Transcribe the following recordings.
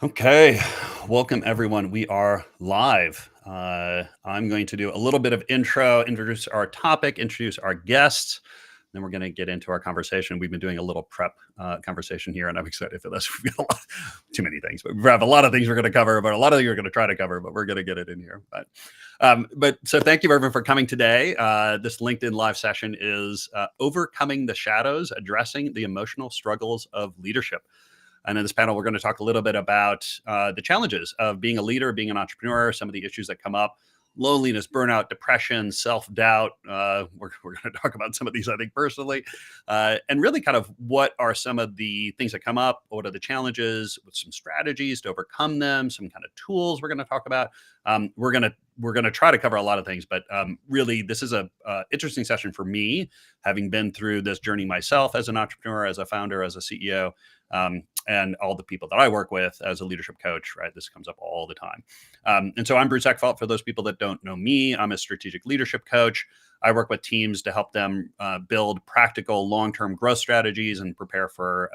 Okay, welcome everyone. We are live. I'm going to do a little bit of intro, introduce our topic, introduce our guests. Then we're going to get into our conversation. We've been doing a little prep conversation here, and I'm excited for this. We've got too many things, but we have a lot of things we're going to cover, but a lot of things we're going to try to cover, but we're going to get it in here. But so thank you everyone for coming today. This LinkedIn live session is overcoming the shadows, addressing the emotional struggles of leadership. And in this panel, we're going to talk a little bit about the challenges of being a leader, being an entrepreneur, some of the issues that come up, loneliness, burnout, depression, self-doubt. We're going to talk about some of these, I think, personally, and really kind of what are some of the things that come up, what are the challenges, with some strategies to overcome them, some kind of tools we're going to talk about. We're going to try to cover a lot of things, but really, this is a interesting session for me, having been through this journey myself as an entrepreneur, as a founder, as a CEO. And all the people that I work with as a leadership coach, right? This comes up all the time. And so I'm Bruce Eckfeldt. For those people that don't know me, I'm a strategic leadership coach. I work with teams to help them build practical long-term growth strategies and prepare for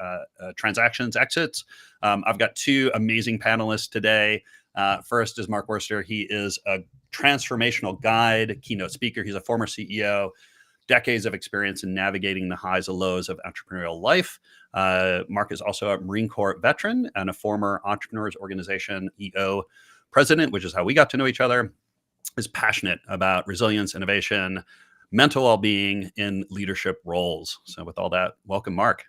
transactions, exits. I've got two amazing panelists today. First is Mark Worcester. He is a transformational guide, keynote speaker. He's a former CEO, decades of experience in navigating the highs and lows of entrepreneurial life. Mark is also a Marine Corps veteran and a former Entrepreneurs Organization EO president, which is how we got to know each other. Is passionate about resilience, innovation, mental well-being in leadership roles. So with all that, welcome, Mark.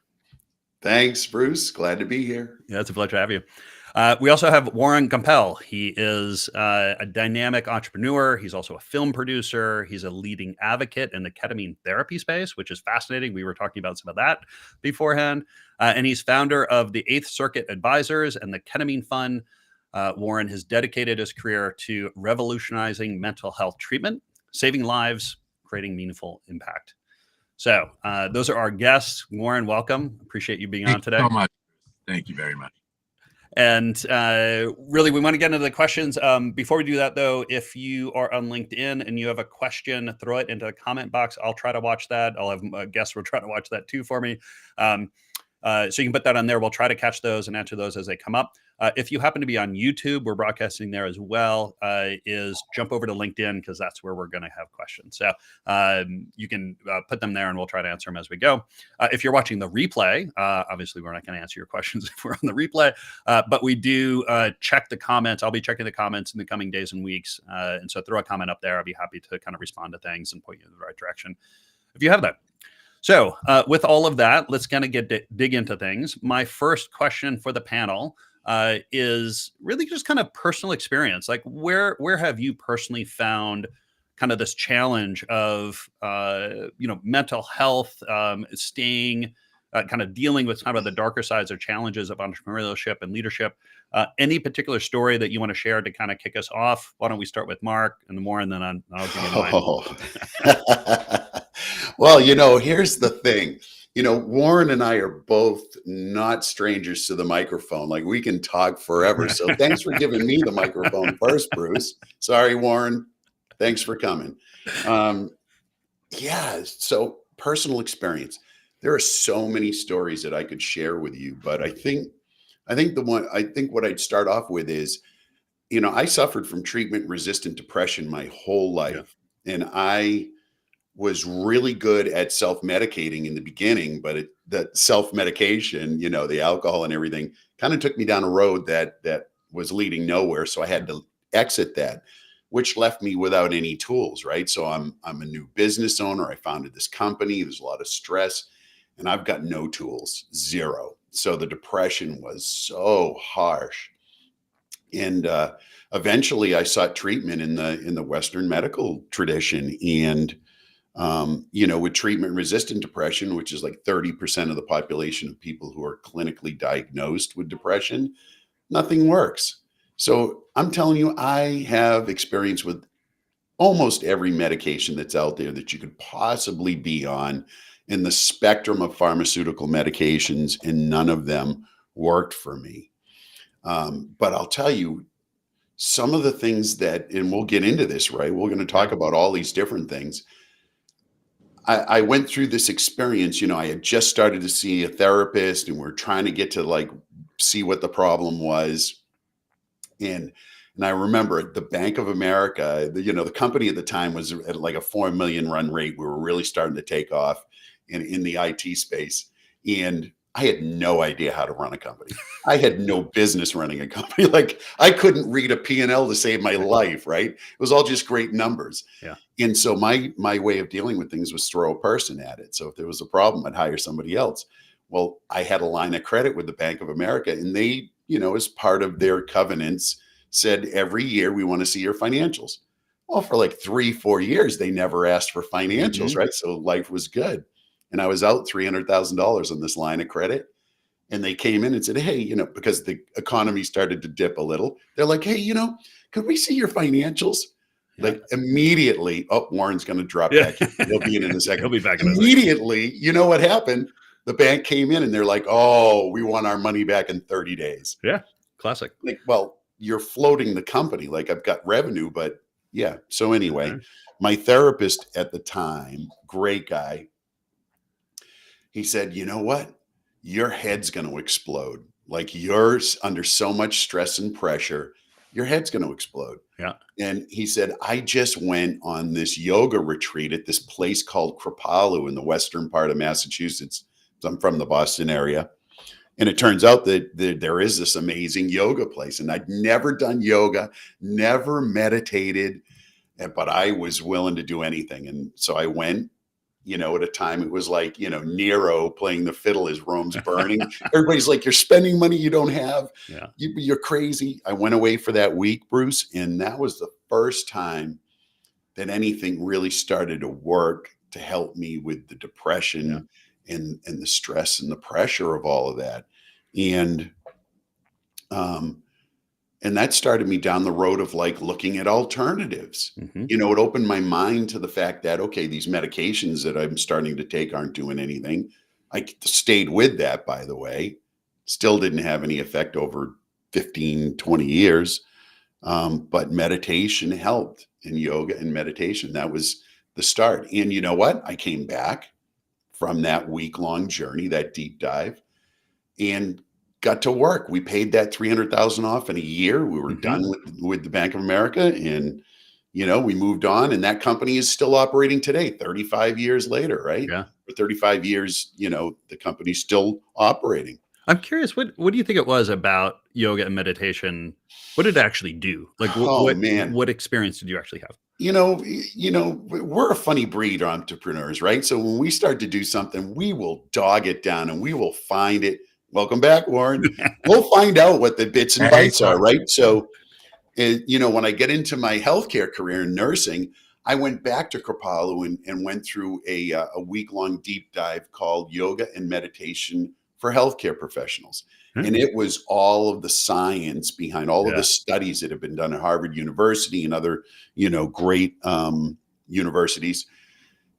Thanks, Bruce. Glad to be here. Yeah, it's a pleasure to have you. We also have Warren Gumpel. He is a dynamic entrepreneur. He's also a film producer. He's a leading advocate in the ketamine therapy space, which is fascinating. We were talking about some of that beforehand. And he's founder of the Eighth Circuit Advisors and the Ketamine Fund. Warren has dedicated his career to revolutionizing mental health treatment, saving lives, creating meaningful impact. So those are our guests. Warren, welcome. Appreciate you being on today. Thank you so much. Thank you very much. And really, we want to get into the questions. Before we do that, though, if you are on LinkedIn and you have a question, throw it into the comment box. I'll try to watch that. I'll have guests will try to watch that too for me. So you can put that on there. We'll try to catch those and answer those as they come up. If you happen to be on YouTube, we're broadcasting there as well, is jump over to LinkedIn because that's where we're going to have questions. So you can put them there and we'll try to answer them as we go. If you're watching the replay, obviously we're not going to answer your questions if we're on the replay, but we do check the comments. I'll be checking the comments in the coming days and weeks. And so throw a comment up there. I'll be happy to kind of respond to things and point you in the right direction if you have that. So with all of that, let's kind of dig into things. My first question for the panel is really just kind of personal experience. Like where have you personally found kind of this challenge of, mental health, staying, kind of dealing with some of the darker sides or challenges of entrepreneurship and leadership? Any particular story that you want to share to kind of kick us off? Why don't we start with Mark and more, and then I'll give you mine. Well, here's the thing. Warren and I are both not strangers to the microphone. Like we can talk forever. So thanks for giving me the microphone first, Bruce. Sorry, Warren. Thanks for coming. So personal experience. There are so many stories that I could share with you, but I think what I'd start off with is, I suffered from treatment-resistant depression my whole life. Yeah. And I was really good at self-medicating in the beginning, but that self-medication, the alcohol and everything kind of took me down a road that was leading nowhere. So I had to exit that, which left me without any tools, right? So I'm a new business owner. I founded this company. There's a lot of stress and I've got no tools, zero. So the depression was so harsh. And eventually I sought treatment in the Western medical tradition. And with treatment-resistant depression, which is like 30% of the population of people who are clinically diagnosed with depression, nothing works. So I'm telling you, I have experience with almost every medication that's out there that you could possibly be on in the spectrum of pharmaceutical medications, and none of them worked for me. But I'll tell you, some of the things and we'll get into this, right? We're going to talk about all these different things. I went through this experience, I had just started to see a therapist and we're trying to get to see what the problem was. And I remember the Bank of America, the company at the time was at like a 4 million run rate. We were really starting to take off in the IT space. And I had no idea how to run a company. I had no business running a company. Like I couldn't read a P&L to save my life, right? It was all just great numbers. Yeah. And so my way of dealing with things was throw a person at it. So if there was a problem, I'd hire somebody else. Well, I had a line of credit with the Bank of America, and they, as part of their covenants, said every year we want to see your financials. Well, for like 3-4 years, they never asked for financials, right? So life was good. And I was out $300,000 on this line of credit. And they came in and said, hey, because the economy started to dip a little, they're like, hey, could we see your financials? Yeah. Like immediately, oh, Warren's going to drop back in. He'll be in a second. He'll be back in immediately. You know what happened? The bank came in and they're like, oh, we want our money back in 30 days. Yeah. Classic. Like, well, you're floating the company. Like I've got revenue, but yeah. So anyway, my therapist at the time, great guy, he said, you know what? Your head's going to explode. Like you're under so much stress and pressure, your head's going to explode. Yeah. And he said, I just went on this yoga retreat at this place called Kripalu in the western part of Massachusetts. I'm from the Boston area. And it turns out that there is this amazing yoga place. And I'd never done yoga, never meditated, but I was willing to do anything. And so I went, at a time it was like, Nero playing the fiddle as Rome's burning. Everybody's like, you're spending money you don't have. Yeah. You're crazy. I went away for that week, Bruce. And that was the first time that anything really started to work to help me with the depression and the stress and the pressure of all of that. And that started me down the road of like looking at alternatives. It opened my mind to the fact that, okay, these medications that I'm starting to take aren't doing anything. I stayed with that, by the way, still didn't have any effect over 15, 20 years. But meditation helped, and yoga and meditation, that was the start. And you know what? I came back from that week-long journey, that deep dive, and got to work. We paid that $300,000 off in a year. We were done with the Bank of America, and we moved on. And that company is still operating today, 35 years later, right? Yeah. For 35 years, the company's still operating. I'm curious, what do you think it was about yoga and meditation? What did it actually do? Like, what experience did you actually have? We're a funny breed, entrepreneurs, right? So when we start to do something, we will dog it down and we will find it. Welcome back, Warren. We'll find out what the bits and bytes are, right? So, when I get into my healthcare career in nursing, I went back to Kripalu and went through a week-long deep dive called Yoga and Meditation for Healthcare Professionals. And it was all of the science behind all of the studies that have been done at Harvard University and other, great universities.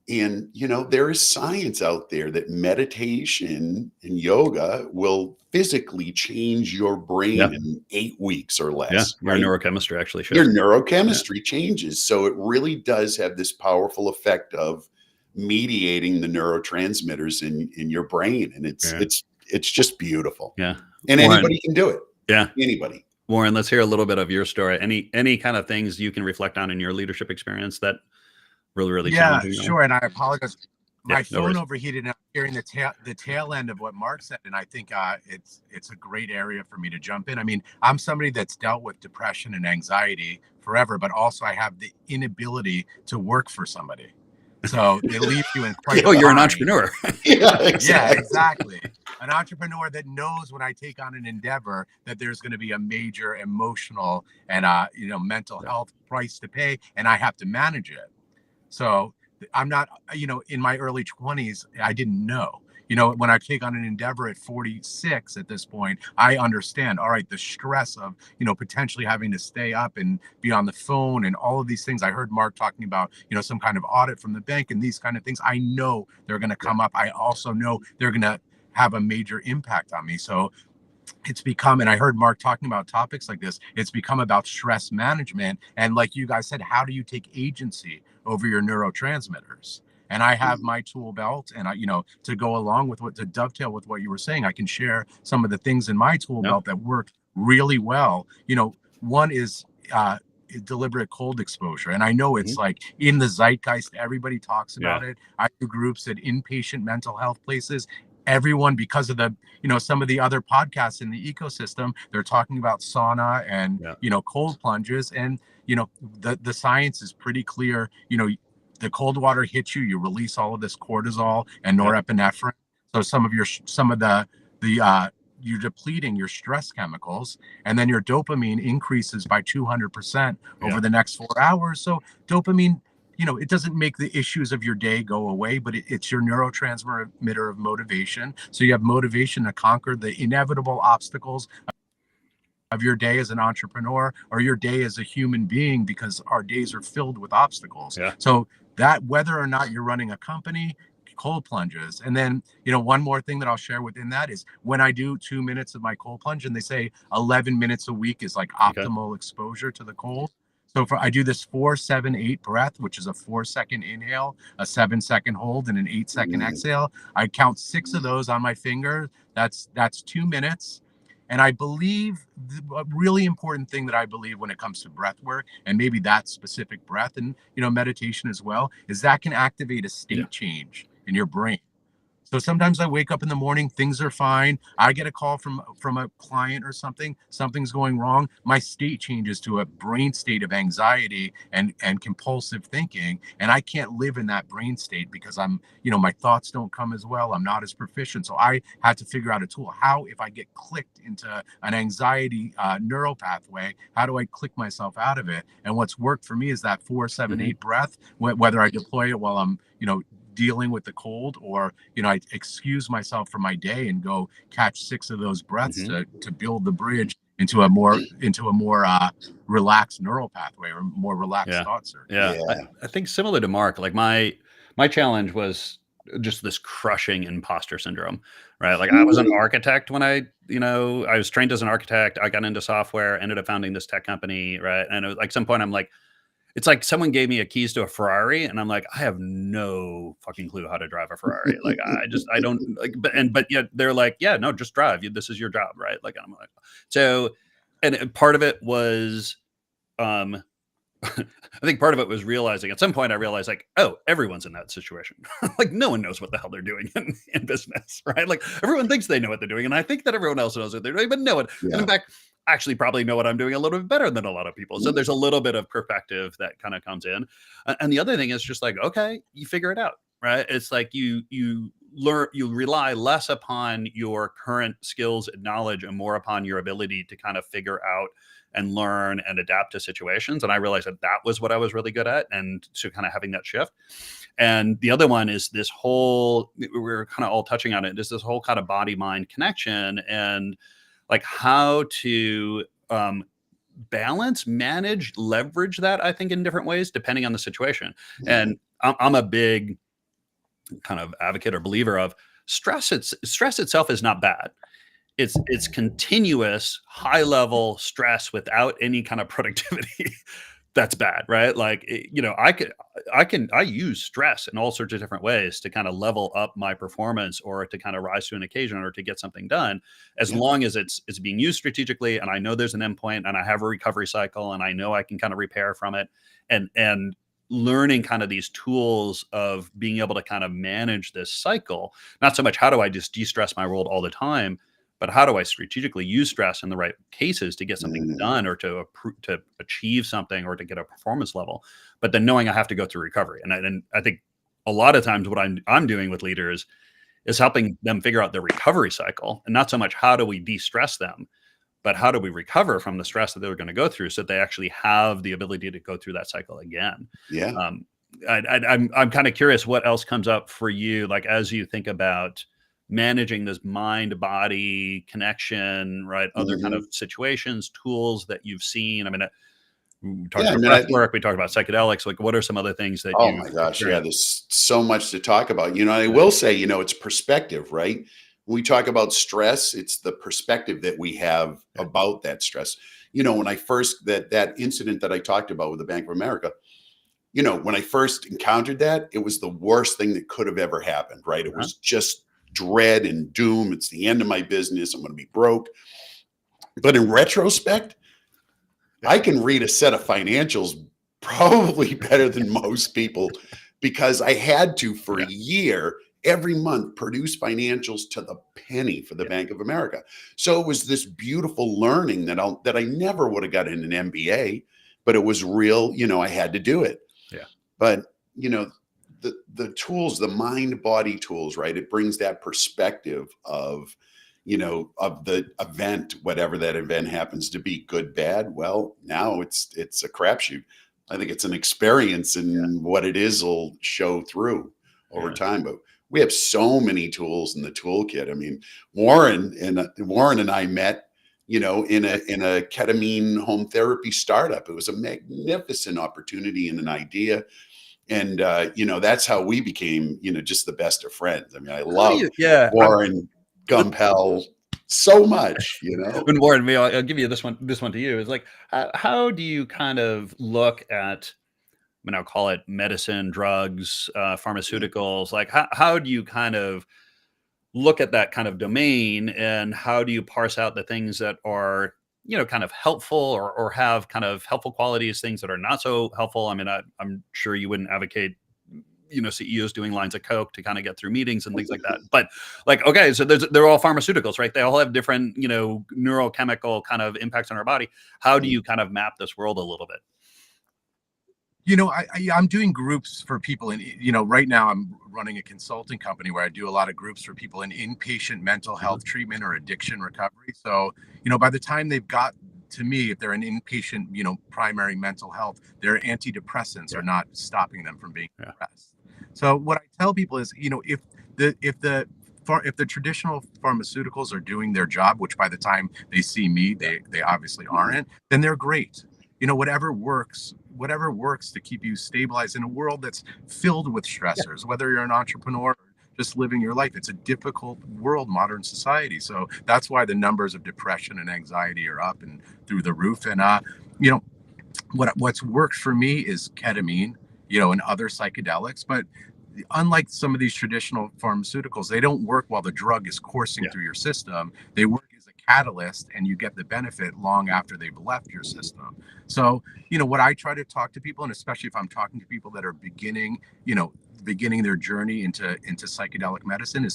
And, there is science out there that meditation and yoga will physically change your brain in 8 weeks or less. Yeah, your neurochemistry actually shows. Your neurochemistry changes. So it really does have this powerful effect of mediating the neurotransmitters in your brain. And it's just beautiful. Yeah. And Warren, anybody can do it. Yeah. Anybody. Warren, let's hear a little bit of your story. Any kind of things you can reflect on in your leadership experience that really challenging? Sure. And I apologize. My phone worries. overheated, and I'm hearing the tail end of what Mark said. And I think it's a great area for me to jump in. I mean, I'm somebody that's dealt with depression and anxiety forever, but also I have the inability to work for somebody. So they leave you in quite you're an entrepreneur. Yeah, exactly. An entrepreneur that knows when I take on an endeavor that there's going to be a major emotional and mental health price to pay, and I have to manage it. So I'm not, in my early 20s, I didn't know. When I take on an endeavor at 46 at this point, I understand, all right, the stress of, potentially having to stay up and be on the phone and all of these things. I heard Mark talking about, some kind of audit from the bank and these kind of things. I know they're going to come up. I also know they're going to have a major impact on me. So it's become, and I heard Mark talking about topics like this, it's become about stress management. And like you guys said, how do you take agency over your neurotransmitters? And I have my tool belt, and to go along with to dovetail with what you were saying, I can share some of the things in my tool belt that work really well. One is deliberate cold exposure. And I know it's Mhm. like in the zeitgeist, everybody talks Yeah. about it. I do groups at inpatient mental health places. Everyone, because of the, some of the other podcasts in the ecosystem, they're talking about sauna and, Yeah. cold plunges. And, the science is pretty clear. The cold water hits you, you release all of this cortisol and Yeah. norepinephrine. So some of the you're depleting your stress chemicals, and then your dopamine increases by 200% Yeah. over the next 4 hours. So dopamine, it doesn't make the issues of your day go away, but it's your neurotransmitter of motivation. So you have motivation to conquer the inevitable obstacles of your day as an entrepreneur or your day as a human being, because our days are filled with obstacles. Yeah. So that, whether or not you're running a company, cold plunges. And then, one more thing that I'll share within that is when I do 2 minutes of my cold plunge, and they say 11 minutes a week is like Okay. optimal exposure to the cold. So I do this 4-7-8 breath, which is a 4-second inhale, a 7-second hold, and an 8-second Mm. exhale. I count 6 of those on my finger. That's 2 minutes. And I believe a really important thing that I believe when it comes to breath work, and maybe that specific breath and meditation as well, is that can activate a Yeah. state change in your brain. So sometimes I wake up in the morning, things are fine. I get a call from a client or something's going wrong. My state changes to a brain state of anxiety and compulsive thinking, and I can't live in that brain state because my thoughts don't come as well. I'm not as proficient. So I had to figure out a tool. How, if I get clicked into an anxiety neural pathway, how do I click myself out of it? And what's worked for me is that 4-7-8 breath. Whether I deploy it while I'm dealing with the cold, or I excuse myself from my day and go catch 6 of those breaths to build the bridge into a more relaxed neural pathway or more relaxed Yeah. thought circuit. Yeah. Yeah. I think similar to Mark, like my challenge was just this crushing imposter syndrome, right? Like I was an architect when I was trained as an architect. I got into software, ended up founding this tech company, right? And it was like some point I'm like, it's like someone gave me a keys to a Ferrari and I'm like, I have no fucking clue how to drive a Ferrari. Like I don't like, but yet they're like, yeah, no, just drive. This is your job, right? Like I'm like, so, and part of it was, I think part of it was realizing at some point I realized like, oh, everyone's in that situation. Like no one knows what the hell they're doing in business, right? Like everyone thinks they know what they're doing. And I think that everyone else knows what they're doing, but no one. And in fact, I actually probably know what I'm doing a little bit better than a lot of people. So there's a little bit of perspective that kind of comes in. And the other thing is just like, okay, you figure it out, right? It's like you learn, you rely less upon your current skills and knowledge and more upon your ability to kind of figure out and learn and adapt to situations. And I realized that was what I was really good at. And so kind of having that shift. And the other one is this whole, we're kind of all touching on it, is this whole kind of body mind connection and like how to balance, manage, leverage that, I think in different ways, depending on the situation. And I'm a big kind of advocate or believer of stress. Stress itself is not bad. It's continuous high level stress without any kind of productivity. That's bad, right? Like, I use stress in all sorts of different ways to kind of level up my performance or to kind of rise to an occasion or to get something done, as long as it's being used strategically. And I know there's an endpoint and I have a recovery cycle and I know I can kind of repair from it, and learning kind of these tools of being able to kind of manage this cycle. Not so much how do I just de-stress my world all the time, but how do I strategically use stress in the right cases to get something done or to achieve something or to get a performance level, but then knowing I have to go through recovery. And I think a lot of times what I'm doing with leaders is helping them figure out their recovery cycle, and not so much how do we de-stress them, but how do we recover from the stress that they're going to go through so that they actually have the ability to go through that cycle again. Yeah. I'm kind of curious what else comes up for you, like as you think about managing this mind body connection, right? Other kind of situations, tools that you've seen. I mean, we talked about breath work, we talked about psychedelics. Like, what are some other things that Oh my gosh, yeah, there's so much to talk about. I will say, it's perspective, right? When we talk about stress, it's the perspective that we have about that stress. When I first, that incident that I talked about with the Bank of America, when I first encountered that, it was the worst thing that could have ever happened, right? It was just dread and doom. It's the end of my business. I'm going to be broke. But in retrospect, I can read a set of financials probably better than most people because I had to, for a year, every month, produce financials to the penny for the Bank of America. So it was this beautiful learning that I never would have got in an MBA, but it was real. I had to do it. Yeah. But the tools, the mind body tools, right? It brings that perspective of the event, whatever that event happens to be, good, bad. Well, now it's a crapshoot. I think it's an experience, and what it is will show through over time. But we have so many tools in the toolkit. I mean, Warren and I met, in a ketamine home therapy startup. It was a magnificent opportunity and an idea. And, that's how we became, just the best of friends. I mean, I love Warren Gumpel so much, And Warren, I'll give you this one to you. Is like, how do you kind of look at, I'll call it medicine, drugs, pharmaceuticals? Like, how do you kind of look at that kind of domain, and how do you parse out the things that are, kind of helpful or have kind of helpful qualities, things that are not so helpful? I mean, I'm sure you wouldn't advocate, CEOs doing lines of coke to kind of get through meetings and things like that. But like, okay, so they're all pharmaceuticals, right? They all have different, neurochemical kind of impacts on our body. How do you kind of map this world a little bit? I'm doing groups for people right now I'm running a consulting company where I do a lot of groups for people in inpatient mental health treatment or addiction recovery. So, by the time they've got to me, if they're an inpatient, primary mental health, their antidepressants are not stopping them from being depressed. So what I tell people is, if the traditional pharmaceuticals are doing their job, which by the time they see me, they obviously aren't, then they're great. Whatever works to keep you stabilized in a world that's filled with stressors, whether you're an entrepreneur or just living your life. It's a difficult world, modern society. So that's why the numbers of depression and anxiety are up and through the roof. And, what's worked for me is ketamine, and other psychedelics. But unlike some of these traditional pharmaceuticals, they don't work while the drug is coursing through your system. They work as a catalyst, and you get the benefit long after they've left your system. So, what I try to talk to people, and especially if I'm talking to people that are beginning their journey into psychedelic medicine,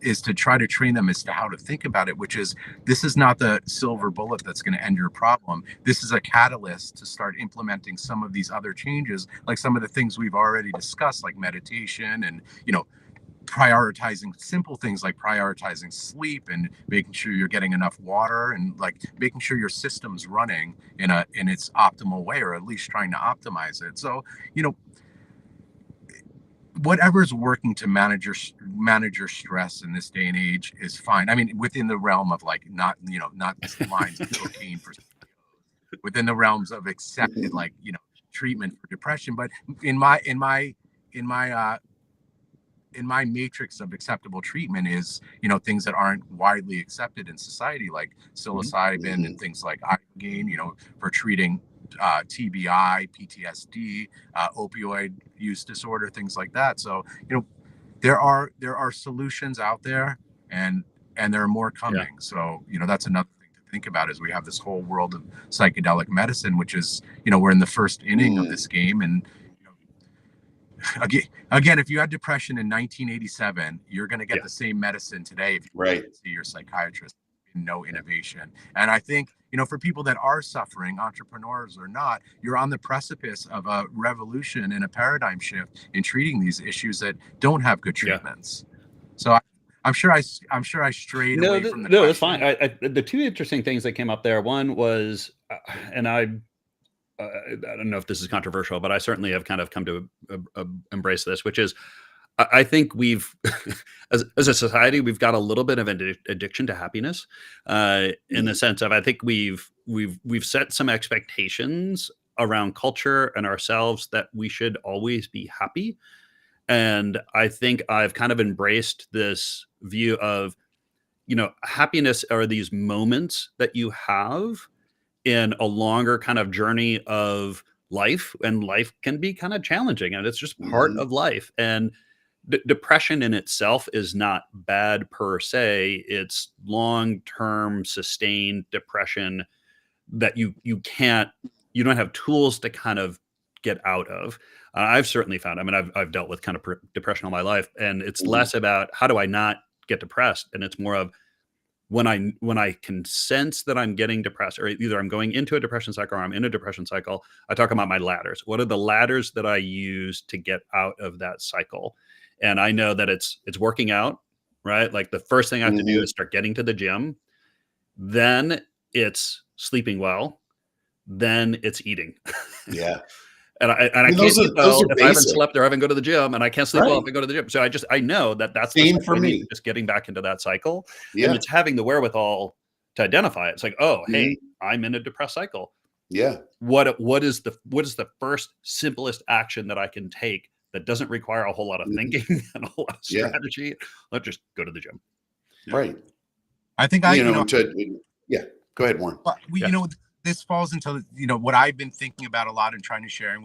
is to try to train them as to how to think about it, which is, this is not the silver bullet that's going to end your problem. This is a catalyst to start implementing some of these other changes, like some of the things we've already discussed, like meditation and, prioritizing simple things like prioritizing sleep and making sure you're getting enough water, and like making sure your system's running in its optimal way, or at least trying to optimize it. So, whatever's working to manage your stress in this day and age is fine. I mean, within the realm of like not lines of cocaine for within the realms of accepted treatment for depression. But in my matrix of acceptable treatment is things that aren't widely accepted in society, like psilocybin and things like ibogaine, for treating TBI, PTSD, opioid use disorder, things like that. So, there are solutions out there, and there are more coming. So, that's another thing to think about, is we have this whole world of psychedelic medicine, which is, we're in the first inning of this game. And again, if you had depression in 1987, you're going to get the same medicine today if you see your psychiatrist. No innovation. And I think, for people that are suffering, entrepreneurs or not, you're on the precipice of a revolution and a paradigm shift in treating these issues that don't have good treatments. So I'm sure I strayed away from the question. No, that's fine. The two interesting things that came up there, one was, and I don't know if this is controversial, but I certainly have kind of come to embrace this, which is, I think we've, as a society, we've got a little bit of an addiction to happiness, in the sense of, I think we've set some expectations around culture and ourselves that we should always be happy. And I think I've kind of embraced this view of, happiness are these moments that you have in a longer kind of journey of life, and life can be kind of challenging, and it's just part of life. And depression in itself is not bad per se. It's long-term sustained depression that you don't have tools to kind of get out of. I've certainly found, I mean, I've dealt with kind of depression all my life, and it's less about how do I not get depressed, and it's more of when I can sense that I'm getting depressed, or either I'm going into a depression cycle or I'm in a depression cycle, I talk about my ladders. What are the ladders that I use to get out of that cycle? And I know that it's working out, right? Like the first thing I have to do is start getting to the gym. Then it's sleeping well. Then it's eating. Yeah. And I mean, can't eat well if I haven't basic. slept or I haven't go to the gym, and I can't sleep well Right. if I go to the gym. So I know that that's the Same cycle for I need, me. just getting back into that cycle. And Yeah. it's having the wherewithal to identify it. It's like, oh, hey, Mhm. I'm in a depressed cycle. Yeah. What is the first simplest action that I can take that doesn't require a whole lot of thinking and a whole lot of Yeah. strategy? Let's just go to the gym. Right. I think yeah. Go ahead, Warren. But Yeah. This falls into what I've been thinking about a lot and trying to share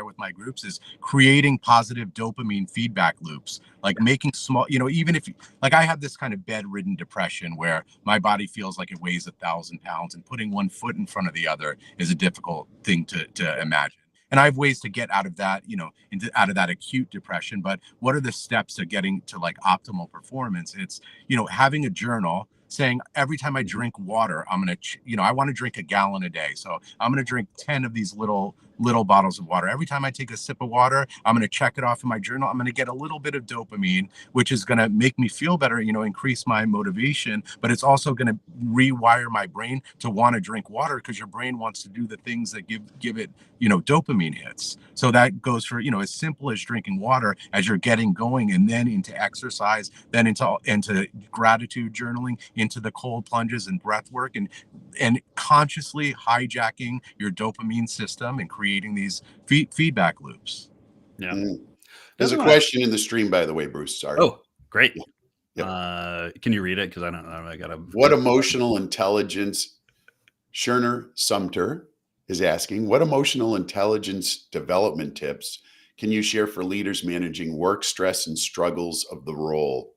with my groups is creating positive dopamine feedback loops, like making small, even if like I have this kind of bedridden depression where my body feels like it weighs 1,000 pounds, and putting one foot in front of the other is a difficult thing to imagine. And I have ways to get out of that, out of that acute depression. But what are the steps to getting to like optimal performance? It's, having a journal saying every time I drink water, I'm going to, I want to drink a gallon a day. So I'm going to drink 10 of these little bottles of water. Every time I take a sip of water, I'm going to check it off in my journal. I'm going to get a little bit of dopamine, which is going to make me feel better, increase my motivation, but it's also going to rewire my brain to want to drink water because your brain wants to do the things that give it, dopamine hits. So that goes for, as simple as drinking water as you're getting going, and then into exercise, then into gratitude journaling, into the cold plunges and breath work, and consciously hijacking your dopamine system and creating these feedback loops. Yeah. There's a question in the stream, by the way, Bruce. Sorry. Oh, great. Yep. Can you read it? Because I don't know. I gotta. What emotional intelligence? Scherner Sumter is asking, what emotional intelligence development tips can you share for leaders managing work, stress, and struggles of the role?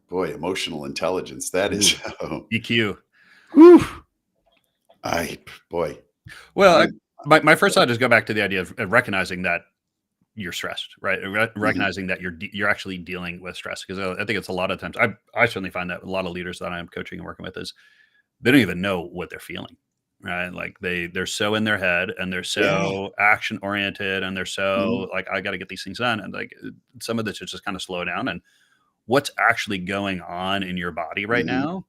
Boy, emotional intelligence. That is EQ. Whew. Well, my first thought is go back to the idea of recognizing that you're stressed, right? Recognizing that you're actually dealing with stress, because I think it's a lot of times I certainly find that a lot of leaders that I'm coaching and working with is they don't even know what they're feeling, right? Like they're so in their head, and they're so action oriented, and they're so like, I got to get these things done. And like some of this is just kind of slow down and what's actually going on in your body right now,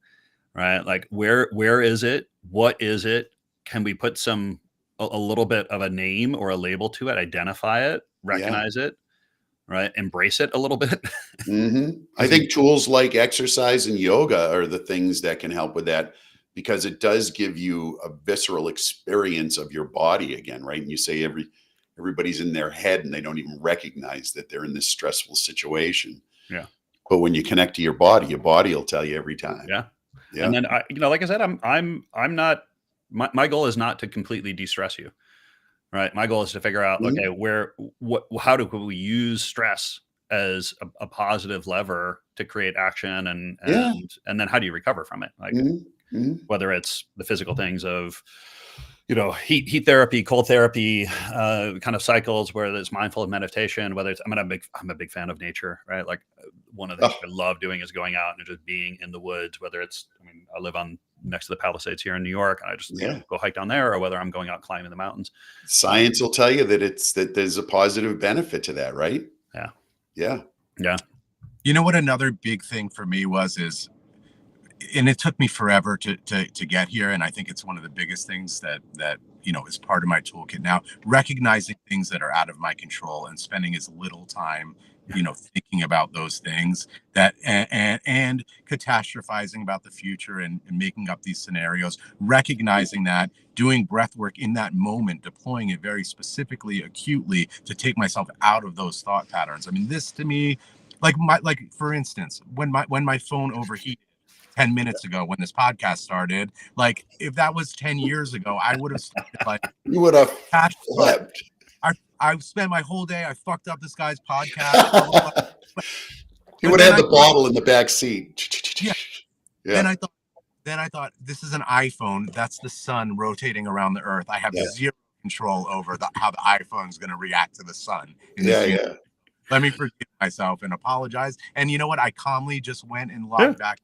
right? Like where is it? What is it? Can we put a little bit of a name or a label to it, identify it, recognize it, right? Embrace it a little bit. I think tools like exercise and yoga are the things that can help with that, because it does give you a visceral experience of your body again, right? And you say everybody's in their head and they don't even recognize that they're in this stressful situation. Yeah. But when you connect to your body will tell you every time. Yeah. And then like I said, I'm not, my goal is not to completely de-stress you, right? My goal is to figure out, okay, how do we use stress as a positive lever to create action, and then how do you recover from it? Like whether it's the physical things of, heat therapy, cold therapy, kind of cycles, where there's mindful meditation, whether it's, I'm a big fan of nature, right? Like one of the things I love doing is going out and just being in the woods, whether it's, I live next to the Palisades here in New York, and I just go hike down there, or whether I'm going out climbing the mountains. Science will tell you that there's a positive benefit to that, right? Yeah. You know what another big thing for me is, and it took me forever to get here, and I think it's one of the biggest things that is part of my toolkit now, recognizing things that are out of my control and spending as little time thinking about those things and catastrophizing about the future and making up these scenarios, recognizing that, doing breath work in that moment, deploying it very specifically, acutely, to take myself out of those thought patterns. This to me, like for instance, when my phone overheated 10 minutes ago when this podcast started, like if that was 10 years ago, I would have started like, you would have flipped. I spent my whole day, I fucked up this guy's podcast. He would have had the bottle in the back seat. Then I thought, then I thought, this is an iPhone. That's the sun rotating around the earth. I have Yeah. zero control over how the iPhone is going to react to the sun in Yeah, this yeah. Let me forgive myself and apologize. And you know what? I calmly just went and Yeah. logged back,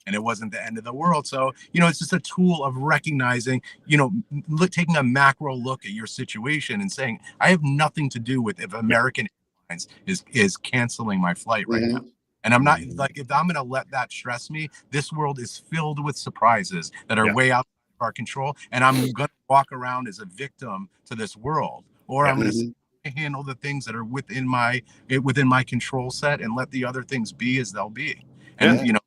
and it wasn't the end of the world. So, it's just a tool of recognizing, taking a macro look at your situation and saying, I have nothing to do with if American Airlines is canceling my flight right now. Mhm. And I'm not like, if I'm going to let that stress me, this world is filled with surprises that are Yeah. way out of our control. And I'm going to walk around as a victim to this world, or Yeah. I'm going to Mhm. handle the things that are within my control set and let the other things be as they'll be. And, Yeah.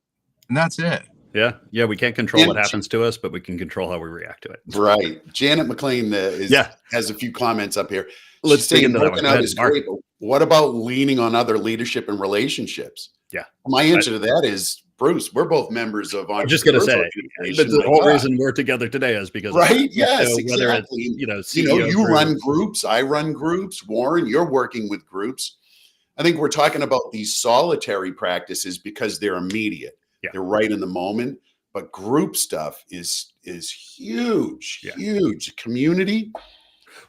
and that's it. Yeah. We can't control what And happens to us, but we can control how we react to it. right. Janet McLean Yeah. has a few comments up here. Let's She's dig saying into that one. working Go out ahead, is Mark. great, but what about leaning on other leadership and relationships? Yeah. My answer to that is, Bruce, we're both members of I'm just going to Entrepreneurs say Organization. the My whole God. reason we're together today is because of Right? that. Yes, So whether exactly. it's, CEO you run groups, groups, I run groups. Warren, you're working with groups. I think we're talking about these solitary practices because they're immediate. Yeah. They're right in the moment. But group stuff is huge, Yeah. huge. Community.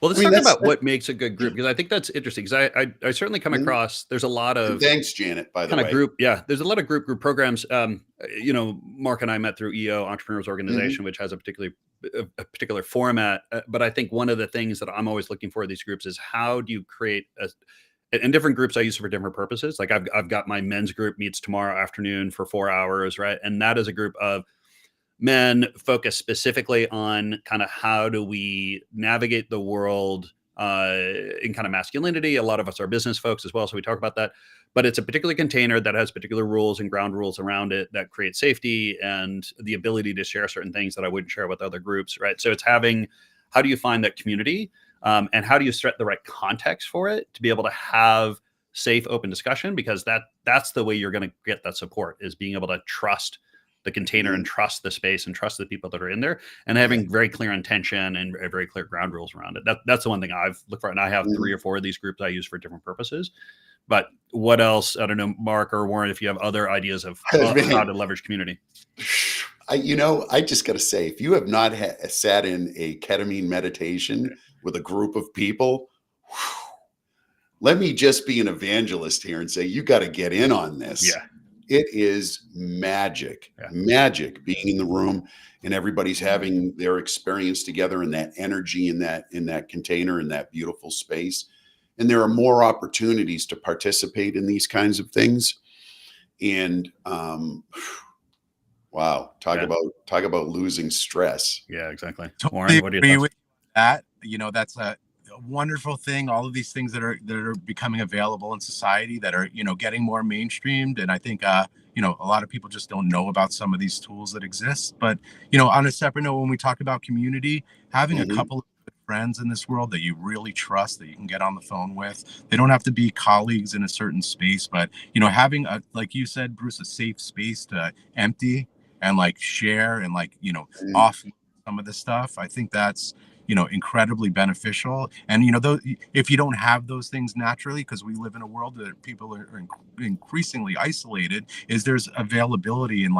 Well, let's I mean, talk that's about what makes a good group, because I think that's interesting. Because I certainly come Mhm. across, there's a lot And of thanks, Janet, by the kind of way. group. Yeah, there's a lot of group programs. Mark and I met through EO Entrepreneurs Organization, which has a particular format. But I think one of the things that I'm always looking for in these groups is how do you create and different groups I use for different purposes. Like I've got my men's group meets tomorrow afternoon for 4 hours, right? And that is a group of men focused specifically on kind of how do we navigate the world in kind of masculinity. A lot of us are business folks as well, so we talk about that. But it's a particular container that has particular rules and ground rules around it that create safety and the ability to share certain things that I wouldn't share with other groups, right? So it's how do you find that community, and how do you set the right context for it to be able to have safe, open discussion? Because that's the way you're going to get that support, is being able to trust the container and trust the space and trust the people that are in there, and having very clear intention and very clear ground rules around it. That's the one thing I've looked for. And I have 3 or 4 of these groups I use for different purposes. But what else? I don't know, Mark or Warren, if you have other ideas of how to leverage community. I just got to say, if you have not sat in a ketamine meditation with a group of people, let me just be an evangelist here and say, you got to get in on this. Yeah. It is magic, magic being in the room and everybody's having their experience together, and that energy in that container, in that beautiful space. And there are more opportunities to participate in these kinds of things. And wow, talk about losing stress. Yeah, exactly. Totally Warren, what do you agree think? with that. That's a wonderful thing. All of these things that are becoming available in society that are, getting more mainstreamed. And I think, a lot of people just don't know about some of these tools that exist. But, on a separate note, when we talk about community, having a couple of friends in this world that you really trust, that you can get on the phone with, they don't have to be colleagues in a certain space, but, having like you said, Bruce, a safe space to empty and share and off some of the stuff. I think that's, incredibly beneficial. And, if you don't have those things naturally, because we live in a world that people are increasingly isolated, is there's availability in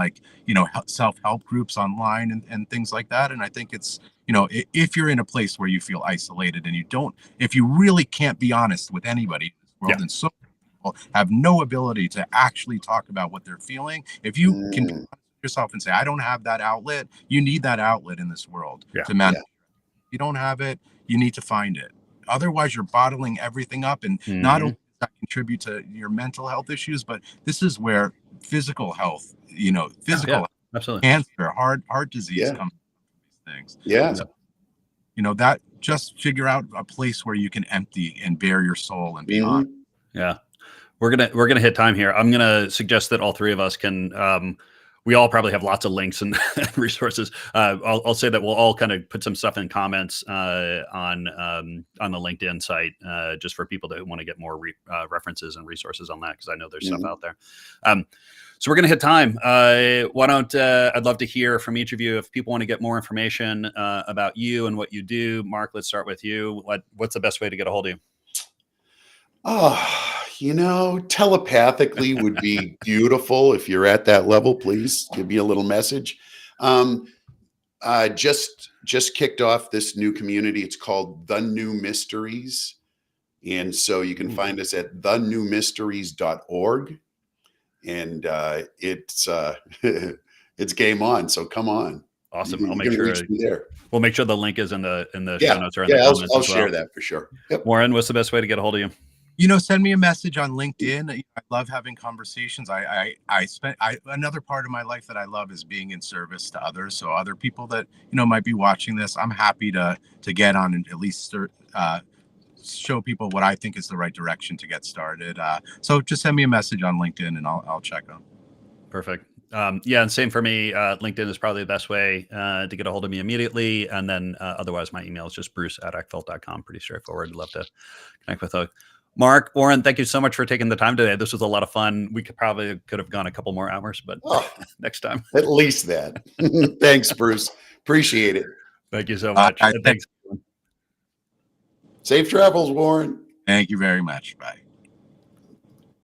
self-help groups online and things like that. And I think it's, if you're in a place where you feel isolated and if you really can't be honest with anybody in this world, and so people have no ability to actually talk about what they're feeling, if you can be honest with yourself and say, I don't have that outlet, you need that outlet in this world to manage. If you don't have it, you need to find it. Otherwise, you're bottling everything up, and not only does that contribute to your mental health issues, but this is where physical health, Absolutely. cancer, heart disease comes from these things. Yeah. So, that just figure out a place where you can empty and bare your soul and be honest. Yeah. We're gonna hit time here. I'm gonna suggest that all 3 of us can. We all probably have lots of links and resources. I'll say that we'll all kind of put some stuff in comments on the LinkedIn site, just for people that want to get more references and resources on that, because I know there's stuff out there. So we're going to hit time. Why don't I'd love to hear from each of you if people want to get more information about you and what you do. Mark, let's start with you. What's the best way to get a hold of you? Telepathically would be beautiful. If you're at that level, please give me a little message. Um, just kicked off this new community. It's called The New Mysteries. And so you can find us at thenewmysteries.org. And it's it's game on. So come on. Awesome. I'll You make can sure reach me there. we'll make sure the link is in the show Yeah, notes or in the yeah, comments I'll as well. share that for sure. Yep. Warren, what's the best way to get a hold of you? Send me a message on LinkedIn. I love having conversations. Another part of my life that I love is being in service to others. So other people that, might be watching this, I'm happy to get on and at least show people what I think is the right direction to get started. So just send me a message on LinkedIn and I'll check them. Perfect. Yeah, and same for me. LinkedIn is probably the best way to get a hold of me immediately. And then otherwise, my email is just bruce@acfelt.com. Pretty straightforward. I'd love to connect with folks. Mark, Warren, thank you so much for taking the time today. This was a lot of fun. We could have gone a couple more hours, but next time. At least that. Thanks, Bruce. Appreciate it. Thank you so much. And thanks. Safe travels, Warren. Thank you very much. Bye.